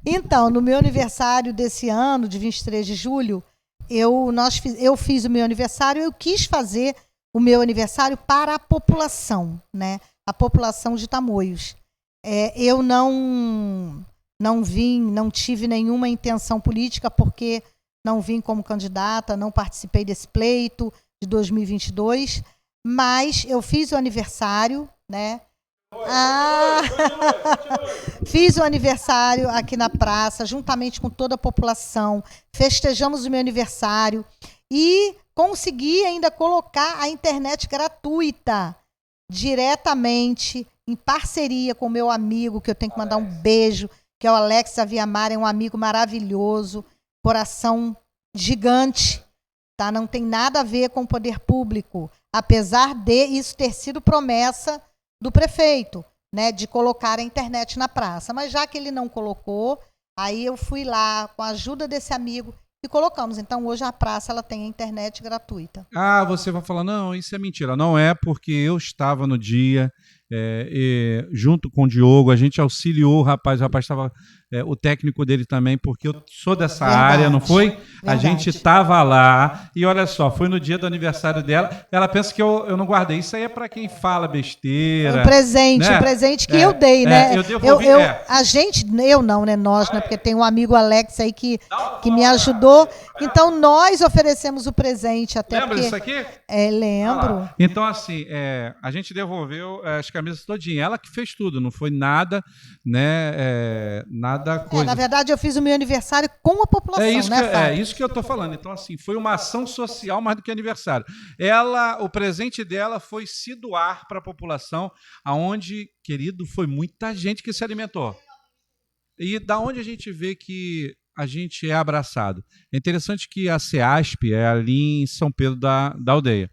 Então, no meu aniversário desse ano, de 23 de julho, eu fiz o meu aniversário, eu quis fazer o meu aniversário para a população, né? A população de Tamoios. Eu não tive nenhuma intenção política, porque não vim como candidata, não participei desse pleito de 2022, mas eu fiz o aniversário, né? Fiz o aniversário aqui na praça, juntamente com toda a população, festejamos o meu aniversário e consegui ainda colocar a internet gratuita, diretamente, em parceria com o meu amigo, que eu tenho que mandar um beijo, que é o Alex Aviamar, é um amigo maravilhoso, coração gigante, tá? Não tem nada a ver com o poder público, apesar de isso ter sido promessa do prefeito, né, de colocar a internet na praça. Mas já que ele não colocou, aí eu fui lá, com a ajuda desse amigo, e colocamos. Então, hoje a praça ela tem a internet gratuita. Você vai falar, não, isso é mentira. Não é, porque eu estava no dia, junto com o Diogo, a gente auxiliou o rapaz estava, o técnico dele também, porque eu sou dessa área, não foi? Verdade. A gente estava lá, e olha só, foi no dia do aniversário dela, ela pensa que eu não guardei. Isso aí é para quem fala besteira. Um presente que eu dei, né? Eu devolvi, eu não, né? Nós, né? Porque tem um amigo Alex aí que me ajudou. Então, nós oferecemos o presente. Até lembra disso aqui? Lembro. Então, assim, a gente devolveu as camisas todinha. Ela que fez tudo, não foi nada, né? Nada coisa. Na verdade, eu fiz o meu aniversário com a população, É isso que eu estou falando. Então, assim, foi uma ação social mais do que aniversário. O presente dela foi se doar para a população, aonde, querido, foi muita gente que se alimentou. E da onde a gente vê que a gente é abraçado? É interessante que a CEASP é ali em São Pedro da Aldeia.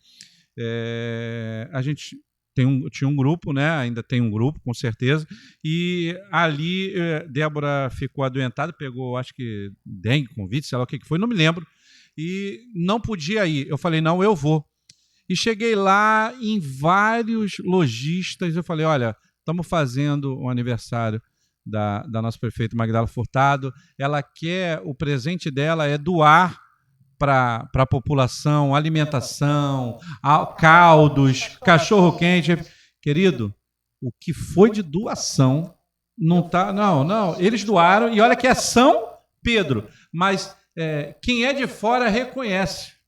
A gente tinha um grupo, né? Ainda tem um grupo, com certeza, e ali Débora ficou adoentada, pegou, acho que dengue, convite, sei lá o que foi, não me lembro, e não podia ir. Eu falei, não, eu vou. E cheguei lá em vários lojistas, eu falei, olha, estamos fazendo um aniversário da nossa prefeita Magdala Furtado, ela quer, o presente dela é doar para a população, alimentação, caldos, cachorro-quente. Querido, o que foi de doação não tá... Não, eles doaram, e olha que é São Pedro, mas quem é de fora reconhece.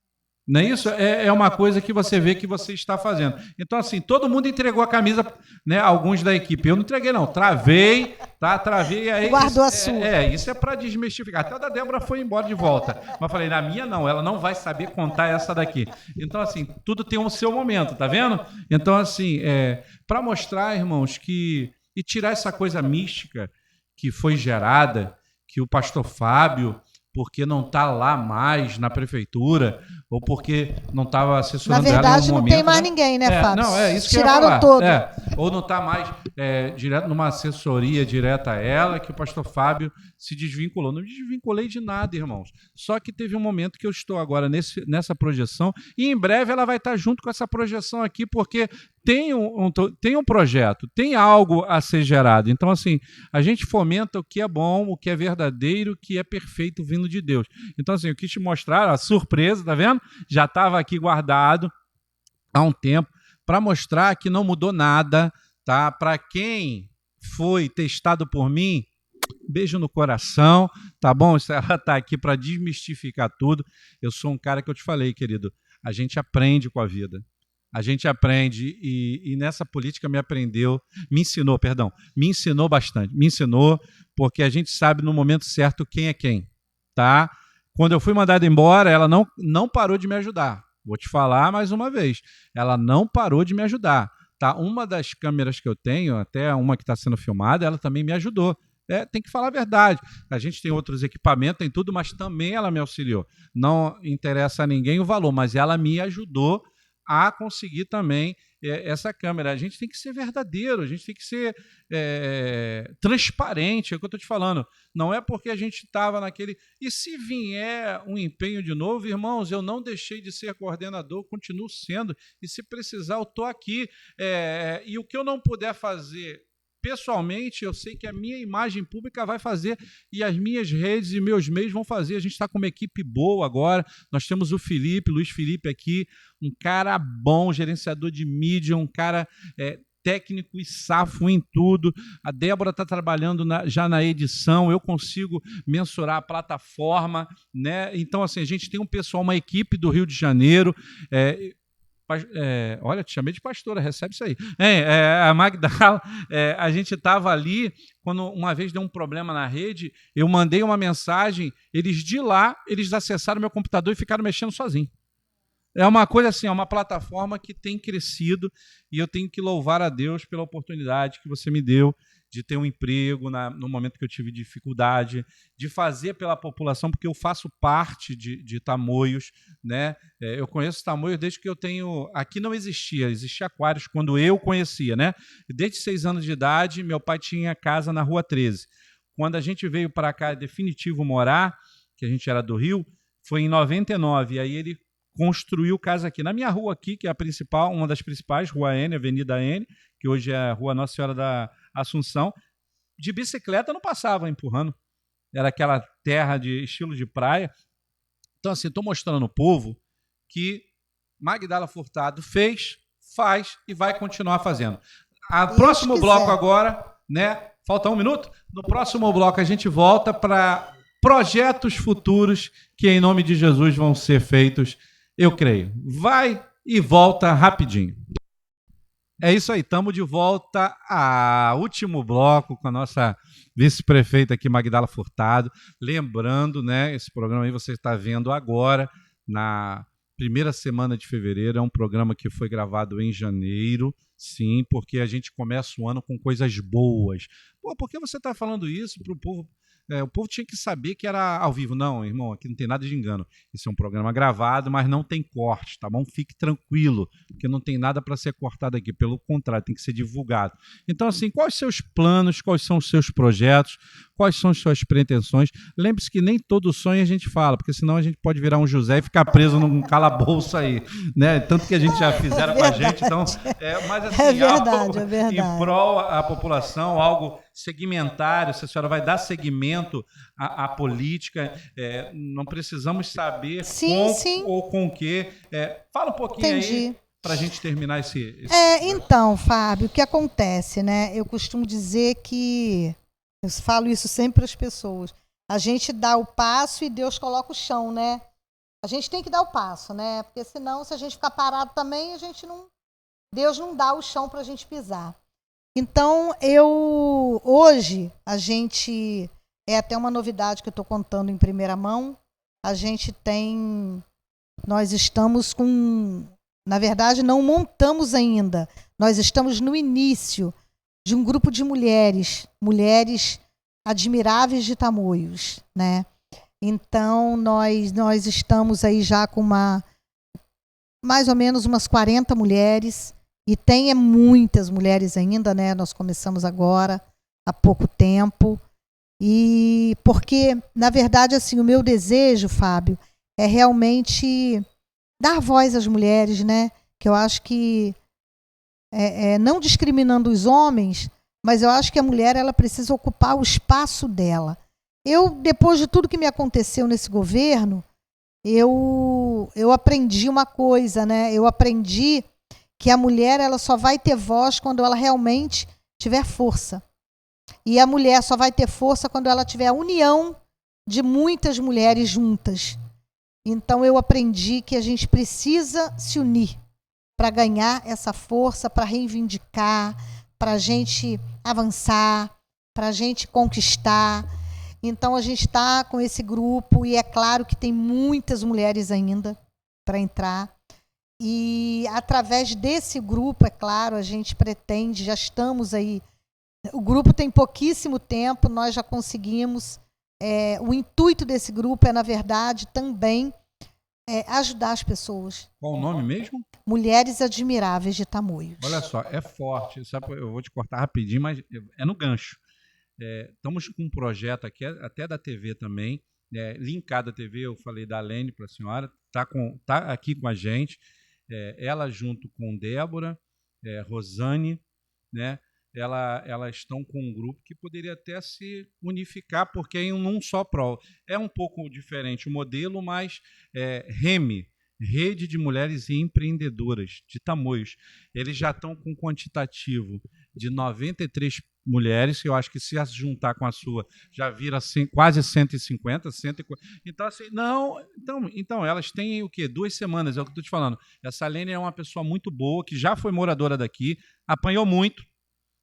Não é isso? É uma coisa que você vê que você está fazendo. Então, assim, todo mundo entregou a camisa, né? Alguns da equipe. Eu não entreguei, não. Travei, tá? Travei. Aí, guardou a sua. Isso é para desmistificar. Até a da Débora foi embora de volta. Mas falei, na minha não, ela não vai saber contar essa daqui. Então, assim, tudo tem o seu momento, tá vendo? Então, assim, para mostrar, irmãos, e tirar essa coisa mística que foi gerada, que o pastor Fábio, porque não está lá mais na prefeitura, ou porque não estava assessorando ela em algum momento. Na verdade, não tem mais ninguém, né, Fábio? Não, isso que tiraram todo. Ou não está mais direto numa assessoria direta a ela, que o pastor Fábio se desvinculou. Não me desvinculei de nada, irmãos. Só que teve um momento que eu estou agora nessa projeção, e em breve ela vai estar junto com essa projeção aqui, porque tem um projeto, tem algo a ser gerado. Então, assim, a gente fomenta o que é bom, o que é verdadeiro, o que é perfeito vindo de Deus. Então, assim, eu quis te mostrar a surpresa, tá vendo? Já estava aqui guardado há um tempo, para mostrar que não mudou nada, tá? Para quem foi testado por mim, beijo no coração, tá bom? Ela está aqui para desmistificar tudo. Eu sou um cara que eu te falei, querido, a gente aprende com a vida. A gente aprende e nessa política me ensinou bastante. Me ensinou porque a gente sabe no momento certo quem é quem, tá? Quando eu fui mandado embora, ela não parou de me ajudar. Vou te falar mais uma vez. Ela não parou de me ajudar, tá? Uma das câmeras que eu tenho, até uma que está sendo filmada, ela também me ajudou. Tem que falar a verdade. A gente tem outros equipamentos, tem tudo, mas também ela me auxiliou. Não interessa a ninguém o valor, mas ela me ajudou a conseguir também essa câmera. A gente tem que ser verdadeiro, a gente tem que ser transparente, é o que eu estou te falando. Não é porque a gente estava naquele... E se vier um empenho de novo, irmãos, eu não deixei de ser coordenador, continuo sendo, e se precisar, eu estou aqui. E o que eu não puder fazer pessoalmente, eu sei que a minha imagem pública vai fazer e as minhas redes e meus meios vão fazer. A gente está com uma equipe boa agora. Nós temos o Luiz Felipe aqui, um cara bom, gerenciador de mídia, um cara técnico e safo em tudo. A Débora está trabalhando já na edição, eu consigo mensurar a plataforma, né? Então, assim, a gente tem um pessoal, uma equipe do Rio de Janeiro. Olha, te chamei de pastora, recebe isso aí. A Magdala, a gente estava ali, quando uma vez deu um problema na rede, eu mandei uma mensagem, eles de lá, eles acessaram meu computador e ficaram mexendo sozinhos. É uma coisa assim, é uma plataforma que tem crescido e eu tenho que louvar a Deus pela oportunidade que você me deu de ter um emprego no momento que eu tive dificuldade, de fazer pela população, porque eu faço parte de Tamoios, né? Eu conheço Tamoios desde que eu tenho... Aqui não existia Aquários quando eu conhecia, né? Desde 6 anos de idade, meu pai tinha casa na Rua 13. Quando a gente veio para cá, definitivo morar, que a gente era do Rio, foi em 99, e aí ele construiu casa aqui. Na minha rua aqui, que é a principal, uma das principais, Rua N, Avenida N, que hoje é a Rua Nossa Senhora da Assunção, de bicicleta não passava empurrando. Era aquela terra de estilo de praia. Então, assim, estou mostrando ao povo que Magdala Furtado fez, faz e vai continuar fazendo. Próximo bloco agora, né? Falta 1 minuto? No próximo bloco a gente volta para projetos futuros que, em nome de Jesus, vão ser feitos, eu creio. Vai e volta rapidinho. É isso aí, estamos de volta ao último bloco com a nossa vice-prefeita aqui, Magdala Furtado. Lembrando, né, esse programa aí você está vendo agora, na primeira semana de fevereiro, é um programa que foi gravado em janeiro, sim, porque a gente começa o ano com coisas boas. Pô, por que você está falando isso para o povo? O povo tinha que saber que era ao vivo. Não, irmão, aqui não tem nada de engano. Isso é um programa gravado, mas não tem corte, tá bom? Fique tranquilo, porque não tem nada para ser cortado aqui. Pelo contrário, tem que ser divulgado. Então, assim, quais os seus planos, quais são os seus projetos, quais são as suas pretensões? Lembre-se que nem todo sonho a gente fala, porque senão a gente pode virar um José e ficar preso num calabouço aí, né? Tanto que a gente já fizeram com a gente. Então, mas assim, verdade, é verdade. Em prol à população, algo segmentário, se a senhora vai dar segmento à política, não precisamos saber sim. Ou com o quê. Fala um pouquinho aí para a gente terminar esse... Então, Fábio, o que acontece, né? Eu costumo dizer que, eu falo isso sempre para as pessoas, a gente dá o passo e Deus coloca o chão, né? A gente tem que dar o passo, né? Porque senão, se a gente ficar parado também, Deus não dá o chão para a gente pisar. Então, hoje, a gente, é até uma novidade que eu estou contando em primeira mão, nós estamos na verdade, não montamos ainda, nós estamos no início de um grupo de mulheres admiráveis de Tamoios, né? Então, nós estamos aí já com mais ou menos umas 40 mulheres, e tem muitas mulheres ainda, né? Nós começamos agora, há pouco tempo. E porque, na verdade, assim, o meu desejo, Fábio, é realmente dar voz às mulheres, né? Que eu acho que, não discriminando os homens, mas eu acho que a mulher ela precisa ocupar o espaço dela. Depois de tudo que me aconteceu nesse governo, eu aprendi uma coisa, né? Eu aprendi que a mulher ela só vai ter voz quando ela realmente tiver força. E a mulher só vai ter força quando ela tiver a união de muitas mulheres juntas. Então eu aprendi que a gente precisa se unir para ganhar essa força, para reivindicar, para a gente avançar, para a gente conquistar. Então a gente está com esse grupo e é claro que tem muitas mulheres ainda para entrar. E através desse grupo, é claro, a gente pretende, já estamos aí, o grupo tem pouquíssimo tempo, nós já conseguimos, o intuito desse grupo é, na verdade, também ajudar as pessoas. Qual o nome mesmo? Mulheres Admiráveis de Tamoios. Olha só, é forte. Sabe, eu vou te cortar rapidinho, mas é no gancho. Estamos com um projeto aqui, até da TV também, linkada à TV, eu falei da Lene para a senhora, tá aqui com a gente, ela junto com Débora, Rosane, né? Elas estão com um grupo que poderia até se unificar, porque é em um só prol. É um pouco diferente o modelo, mas REME, Rede de Mulheres Empreendedoras de Tamoios, eles já estão com um quantitativo de 93 mulheres, que eu acho que se as juntar com a sua, já vira assim, quase 150, 140. Então, assim, então, elas têm o quê? 2 semanas, é o que eu estou te falando. Essa Lene é uma pessoa muito boa, que já foi moradora daqui, apanhou muito,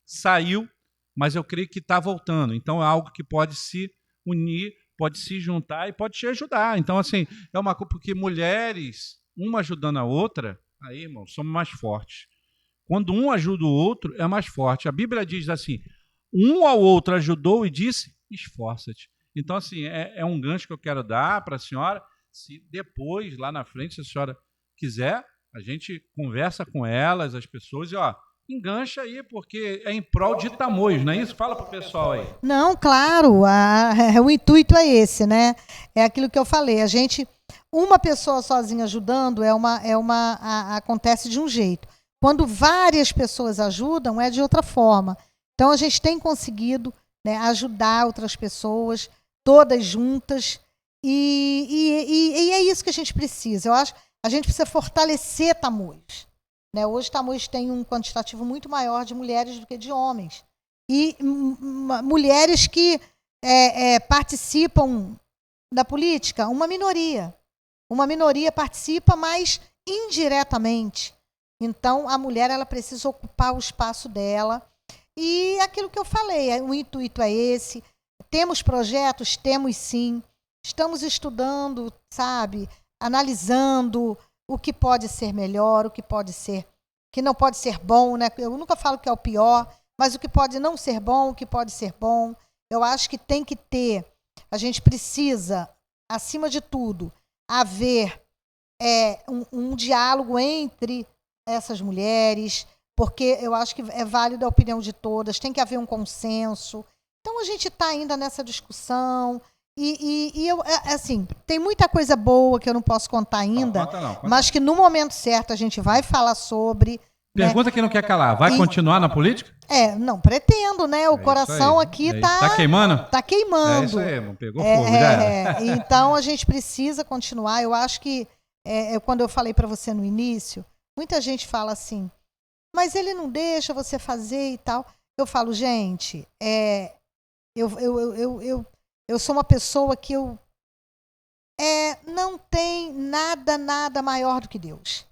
saiu, mas eu creio que está voltando. Então, é algo que pode se unir, pode se juntar e pode te ajudar. Então, assim, é uma coisa, porque mulheres, uma ajudando a outra, aí, irmão, somos mais fortes. Quando um ajuda o outro, é mais forte. A Bíblia diz assim, um ao outro ajudou e disse, esforça-te. Então, assim, é um gancho que eu quero dar para a senhora. Se depois, lá na frente, se a senhora quiser, a gente conversa com elas, as pessoas, e engancha aí, porque é em prol de Tamoios, não é isso? Fala para o pessoal aí. Não, claro, o intuito é esse, né? É aquilo que eu falei, uma pessoa sozinha ajudando acontece de um jeito. Quando várias pessoas ajudam, é de outra forma. Então, a gente tem conseguido, né, ajudar outras pessoas, todas juntas, e é isso que a gente precisa. Eu acho que a gente precisa fortalecer Tamoios. Né? Hoje, Tamoios tem um quantitativo muito maior de mulheres do que de homens. E mulheres que participam da política, uma minoria. Uma minoria participa, mas indiretamente. Então, a mulher ela precisa ocupar o espaço dela. E aquilo que eu falei, o intuito é esse. Temos projetos? Temos sim. Estamos estudando, sabe? Analisando o que pode ser melhor, o que pode ser, que não pode ser bom, né? Eu nunca falo que é o pior, mas o que pode não ser bom, o que pode ser bom. Eu acho que tem que ter, a gente precisa, acima de tudo, haver um diálogo entre essas mulheres, porque eu acho que é válida a opinião de todas, tem que haver um consenso. Então, a gente está ainda nessa discussão, e eu, assim, tem muita coisa boa que eu não posso contar ainda, conta. Mas que no momento certo a gente vai falar sobre. Pergunta, né? Que não quer calar, vai continuar na política? Não pretendo, né? O coração aqui está... Está queimando? Está queimando. É isso aí, pegou fogo, já. Então, a gente precisa continuar. Eu acho que, quando eu falei para você no início, muita gente fala assim, mas ele não deixa você fazer e tal. Eu falo, gente, eu sou uma pessoa que não tem nada maior do que Deus.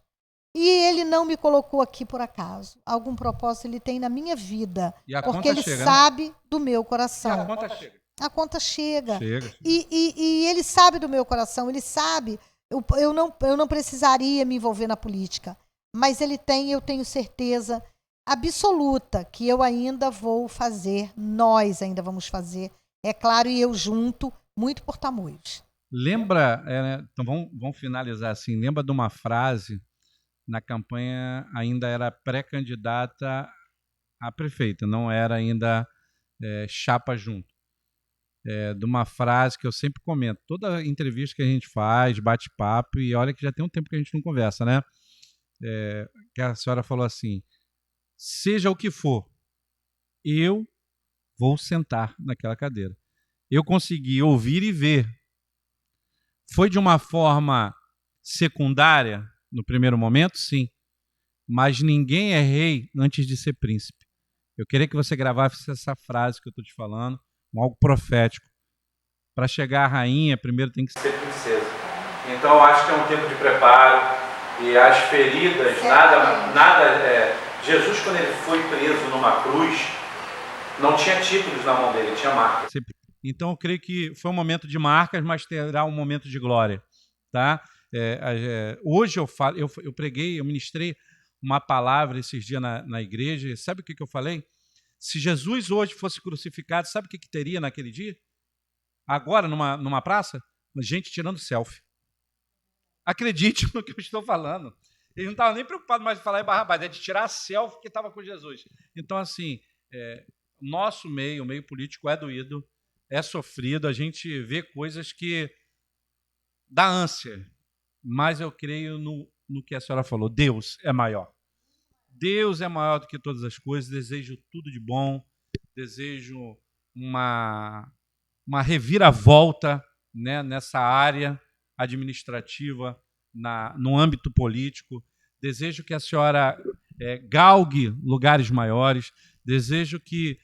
E ele não me colocou aqui por acaso. Algum propósito ele tem na minha vida. Porque ele sabe do meu coração. E a conta chega. A conta chega. E ele sabe do meu coração. Ele sabe. Eu não precisaria me envolver na política. Mas ele tem, eu tenho certeza absoluta que eu ainda vou fazer, nós ainda vamos fazer, é claro, e eu junto, muito por Tamoios. Lembra, então vamos finalizar assim, lembra de uma frase, na campanha ainda era pré-candidata a prefeita, não era ainda chapa junto. De uma frase que eu sempre comento, toda entrevista que a gente faz, bate-papo, e olha que já tem um tempo que a gente não conversa, né? Que a senhora falou assim, seja o que for, eu vou sentar naquela cadeira. Eu consegui ouvir e ver. Foi de uma forma secundária, no primeiro momento, sim, mas ninguém é rei antes de ser príncipe. Eu queria que você gravasse essa frase que eu estou te falando, algo profético. Para chegar à rainha, primeiro tem que ser princesa. Então, eu acho que é um tempo de preparo, e as feridas, Jesus, quando ele foi preso numa cruz, não tinha títulos na mão dele, tinha marcas. Então, eu creio que foi um momento de marcas, mas terá um momento de glória. Tá? Hoje eu preguei, eu ministrei uma palavra esses dias na igreja, sabe o que eu falei? Se Jesus hoje fosse crucificado, sabe o que teria naquele dia? Agora, numa praça? Gente tirando selfie. Acredite no que eu estou falando. Eles não estavam nem preocupados mais de falar em Barrabás, é de tirar a selfie que estava com Jesus. Então, assim, nosso meio, o meio político é doído, é sofrido, a gente vê coisas que dá ânsia, mas eu creio no que a senhora falou, Deus é maior. Deus é maior do que todas as coisas, desejo tudo de bom, desejo uma reviravolta, né, nessa área administrativa, no âmbito político. Desejo que a senhora galgue lugares maiores, desejo que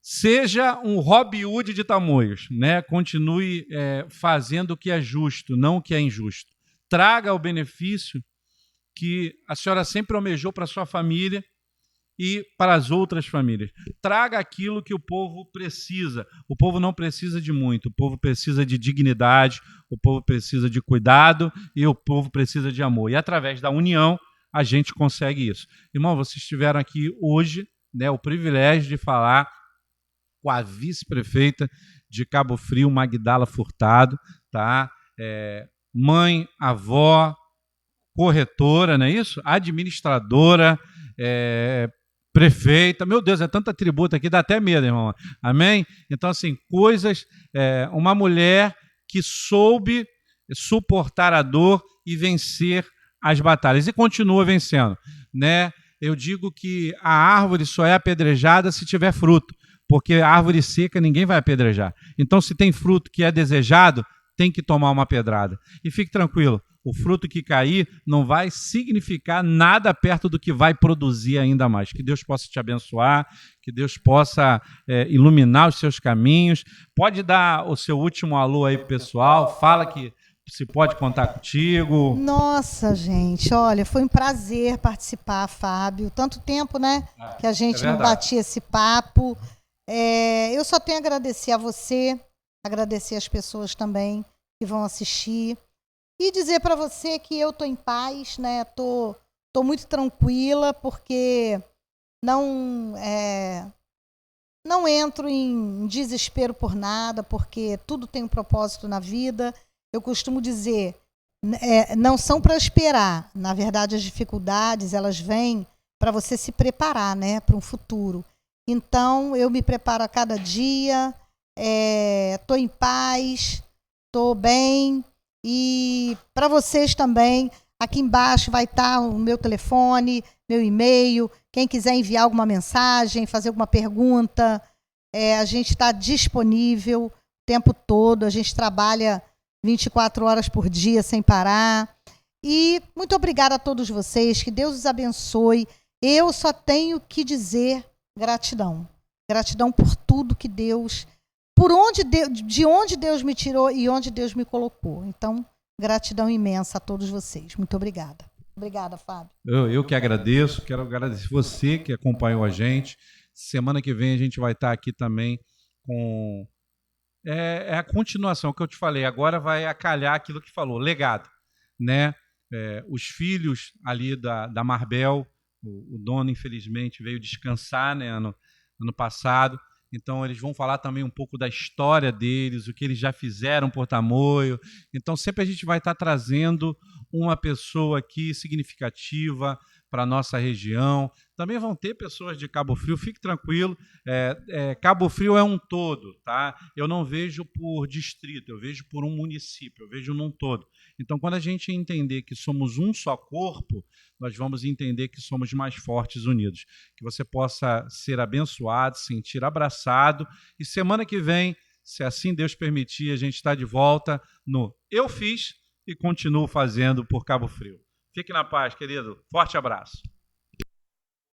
seja um Robin Hood de Tamoios, né? Continue fazendo o que é justo, não o que é injusto. Traga o benefício que a senhora sempre almejou para a sua família e para as outras famílias. Traga aquilo que o povo precisa. O povo não precisa de muito, o povo precisa de dignidade, o povo precisa de cuidado e o povo precisa de amor. E através da união a gente consegue isso. Irmão, vocês tiveram aqui hoje, né, o privilégio de falar com a vice-prefeita de Cabo Frio, Magdala Furtado, tá? Mãe, avó, corretora, não é isso? Administradora, prefeita, meu Deus, é tanta tributo aqui, dá até medo, irmão. Amém? Então, assim, coisas, uma mulher que soube suportar a dor e vencer as batalhas, e continua vencendo, né? Eu digo que a árvore só é apedrejada se tiver fruto, porque a árvore seca ninguém vai apedrejar. Então, se tem fruto que é desejado, tem que tomar uma pedrada. E fique tranquilo, o fruto que cair não vai significar nada perto do que vai produzir ainda mais. Que Deus possa te abençoar, que Deus possa iluminar os seus caminhos. Pode dar o seu último alô aí pro pessoal, fala que se pode contar contigo. Nossa, gente, olha, foi um prazer participar, Fábio. Tanto tempo, né, que a gente não batia esse papo. Eu só tenho a agradecer a você, agradecer as pessoas também que vão assistir. E dizer para você que eu estou em paz, né? Tô muito tranquila, porque não entro em desespero por nada, porque tudo tem um propósito na vida. Eu costumo dizer, não são para esperar. Na verdade, as dificuldades, elas vêm para você se preparar, né, para um futuro. Então, eu me preparo a cada dia, estou em paz, estou bem. E para vocês também, aqui embaixo vai estar o meu telefone, meu e-mail. Quem quiser enviar alguma mensagem, fazer alguma pergunta, a gente está disponível o tempo todo. A gente trabalha 24 horas por dia sem parar. E muito obrigada a todos vocês, que Deus os abençoe. Eu só tenho que dizer gratidão. Gratidão por tudo que Deus... de onde Deus me tirou e onde Deus me colocou. Então, gratidão imensa a todos vocês. Muito obrigada. Obrigada, Fábio. Eu que agradeço, quero agradecer você que acompanhou a gente. Semana que vem a gente vai estar aqui também com... a continuação que eu te falei, agora vai acalhar aquilo que falou, legado, né? Os filhos ali da Marbel, o dono, infelizmente, veio descansar, né, ano passado. Então, eles vão falar também um pouco da história deles, o que eles já fizeram por Tamoio. Então, sempre a gente vai estar trazendo uma pessoa aqui significativa para a nossa região. Também vão ter pessoas de Cabo Frio, fique tranquilo. Cabo Frio é um todo, tá? Eu não vejo por distrito, eu vejo por um município, eu vejo num todo. Então, quando a gente entender que somos um só corpo, nós vamos entender que somos mais fortes unidos. Que você possa ser abençoado, sentir abraçado. E semana que vem, se assim Deus permitir, a gente está de volta no Eu Fiz e continuo fazendo por Cabo Frio. Fique na paz, querido. Forte abraço.